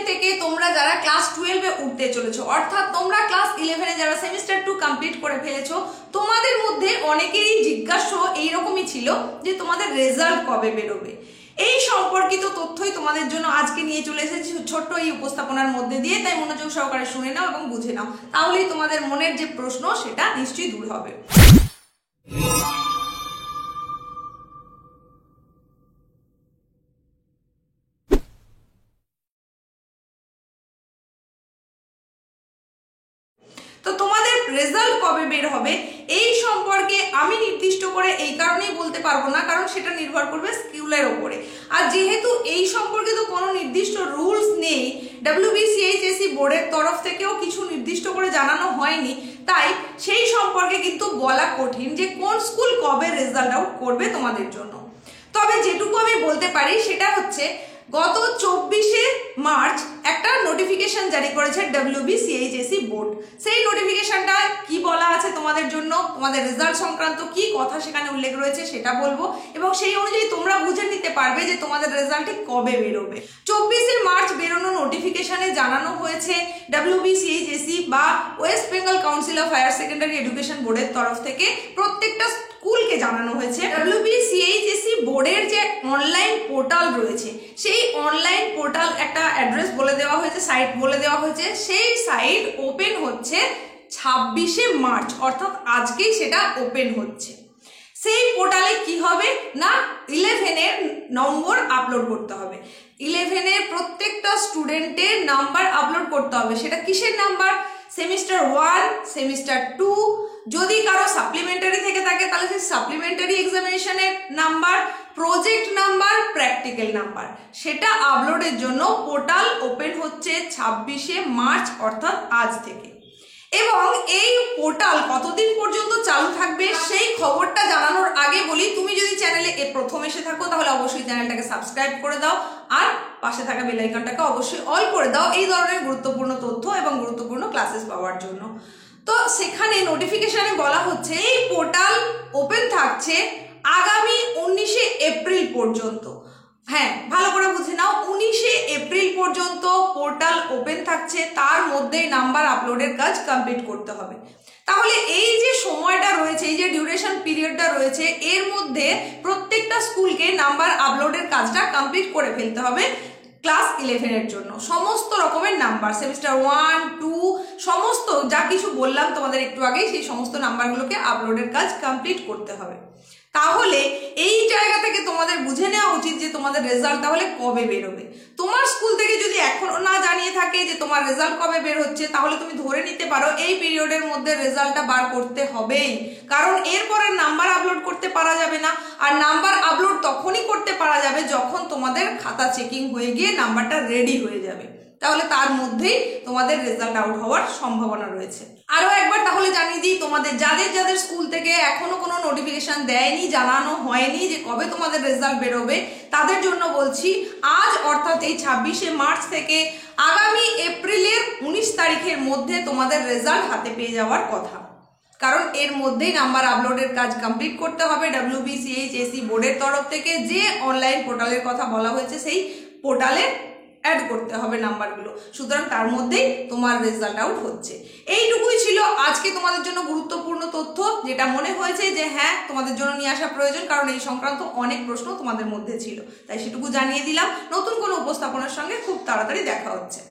থেকে তোমরা যারা ক্লাস 12-এ উঠতে চলেছো, অর্থাৎ তোমরা ক্লাস 11-এ যারা সেমিস্টার 2 কমপ্লিট করে ফেলেছো, তোমাদের মধ্যে অনেকেরই জিজ্ঞাসা এইরকমই ছিল যে তোমাদের রেজাল্ট কবে বেরোবে। এই সম্পর্কিত তথ্যই তোমাদের জন্য আজকে নিয়ে চলে এসেছি ছোট্ট এই উপস্থাপনার মধ্যে দিয়ে। তাই মনোযোগ সহকারে শুনে নাও এবং বুঝে নাও, তাহলেই তোমাদের মনের যে প্রশ্ন সেটা নিশ্চয়ই দূর হবে। তো তোমাদের রেজাল্ট কবে বের হবে এই সম্পর্কে আমি নির্দিষ্ট করে এই কারণেই বলতে পারবো না, কারণ সেটা নির্ভর করবে স্কুলের ওপরে। আর যেহেতু এই সম্পর্কে তো কোনো নির্দিষ্ট রুলস নেই, WBCHSE বোর্ডের তরফ থেকেও কিছু নির্দিষ্ট করে জানানো হয়নি, তাই সেই সম্পর্কে কিন্তু বলা কঠিন যে কোন স্কুল কবে রেজাল্ট আউট করবে তোমাদের জন্য। তবে যেটুকু আমি বলতে পারি সেটা হচ্ছে গত 24শে মার্চ একটা নোটিফিকেশন জারি করেছে WBCHSE বোর্ড। সেই নোটিফিকেশনটা কি বলা আছে তোমাদের জন্য, তোমাদের রেজাল্ট সংক্রান্ত কি কথা সেখানে উল্লেখ রয়েছে সেটা বলবো, এবং সেই অনুযায়ী তোমরা বুঝে নিতে পারবে যে তোমাদের রেজাল্ট কবে বেরোবে। 24শে মার্চ বেরোনো নোটিফিকেশনে জানানো হয়েছে WBCHSE বা West Bengal Council of Higher Secondary Education বোর্ডের তরফ থেকে প্রত্যেকটা স্কুলকে জানানো হয়েছে WBCHSE বোর্ডের যে অনলাইন পোর্টাল রয়েছে, সেই অনলাইন পোর্টাল একটা অ্যাড্রেস বলে দেওয়া হয়েছে, সাইট বলে দেওয়া হয়েছে, সেই সাইট ওপেন হচ্ছে 26শে মার্চ, অর্থাৎ আজকেই সেটা ওপেন হচ্ছে। সেই পোর্টালে কি হবে না 11-এর নম্বর আপলোড করতে হবে। 11-এর প্রত্যেকটা স্টুডেন্টের নাম্বার আপলোড করতে হবে। সেটা কিসের নাম্বার? সেমিস্টার 1, সেমিস্টার 2, যদি কারো সাপ্লিমেন্টারি থেকে থাকে তাহলে সেই সাপ্লিমেন্টারি এক্সামিনেশনের number, project number, practical number, সেটা আপলোডের জন্য পোর্টাল ওপেন হচ্ছে 26শে মার্চ, অর্থাৎ আজ থেকে। এবং এই পোর্টাল কতদিন পর্যন্ত চালু থাকবে সেই খবরটা জানানোর আগে বলি, তুমি যদি চ্যানেলে প্রথম এসে থাকো তাহলে অবশ্যই চ্যানেলটাকে সাবস্ক্রাইব করে দাও, আর পাশে থাকা বেল আইকনটাকে অবশ্যই অল করে দাও এই ধরনের গুরুত্বপূর্ণ তথ্য এবং গুরুত্বপূর্ণ ক্লাসেস পাওয়ার জন্য। তো সেখানে নোটিফিকেশনে বলা হচ্ছে এই পোর্টাল ওপেন থাকছে আগামী 19শে এপ্রিল পর্যন্ত। হ্যাঁ, ভালো করে বুঝে নাও, 19শে এপ্রিল পর্যন্ত পোর্টাল ওপেন থাকছে, তার মধ্যেই নাম্বার আপলোডের কাজ কমপ্লিট করতে হবে। তাহলে এই যে সময়টা রয়েছে, এই যে ডিউরেশন পিরিয়ডটা রয়েছে, এর মধ্যে প্রত্যেকটা স্কুলকে নাম্বার আপলোডের কাজটা কমপ্লিট করে ফেলতে হবে। ক্লাস 11-এর জন্য সমস্ত রকমের নাম্বার, সেমিস্টার 1, 2 সমস্ত যা কিছু বললাম তোমাদের একটু আগে, সেই সমস্ত নাম্বারগুলোকে আপলোডের কাজ কমপ্লিট করতে হবে। তাহলে এই জায়গা থেকে তোমাদের বুঝে নেওয়া উচিত যে তোমাদের রেজাল্ট তাহলে কবে বেরোবে। তোমার স্কুল থেকে যদি এখনো না জানিয়ে থাকে যে তোমার রেজাল্ট কবে বের হচ্ছে, তাহলে তুমি ধরে নিতে পারো এই পিরিয়ডের মধ্যে রেজাল্টটা বার করতে হবেই, কারণ এরপরে নাম্বার আপলোড করতে পারা যাবে না। আর নাম্বার আপলোড তখনই করতে পারা যাবে যখন তোমাদের খাতা চেকিং হয়ে গিয়ে নাম্বারটা রেডি হয়ে যাবে, তাহলে তার মধ্যেই তোমাদের রেজাল্ট আউট হওয়ার সম্ভাবনা রয়েছে। আরো একবার তাহলে জানিয়ে দিই, তোমাদের যাদের যাদের স্কুল থেকে এখনো কোনো নোটিফিকেশন দেয়নি, জানানো হয়নি যে কবে তোমাদের রেজাল্ট বেরোবে, তাদের জন্য বলছি আজ অর্থাৎ এই 26শে মার্চ থেকে আগামী এপ্রিলের 19 তারিখের মধ্যে তোমাদের রেজাল্ট হাতে পেয়ে যাওয়ার কথা, কারণ এর মধ্যেই নাম্বার আপলোডের কাজ কমপ্লিট করতে হবে। WBCHSE বোর্ডের তরফ থেকে যে অনলাইন পোর্টালের কথা বলা হয়েছে সেই পোর্টালে অ্যাড করতে হবে নাম্বারগুলো, সুতরাং তার মধ্যেই তোমার রেজাল্ট আউট হচ্ছে। এইটুকুই ছিল আজকে তোমাদের জন্য গুরুত্বপূর্ণ তথ্য, যেটা মনে হয়েছে যে হ্যাঁ তোমাদের জন্য নিয়ে আসা প্রয়োজন, কারণ এই সংক্রান্ত অনেক প্রশ্ন তোমাদের মধ্যে ছিল, তাই সেটুকু জানিয়ে দিলাম। নতুন কোনো উপস্থাপনার সঙ্গে খুব তাড়াতাড়ি দেখা হচ্ছে।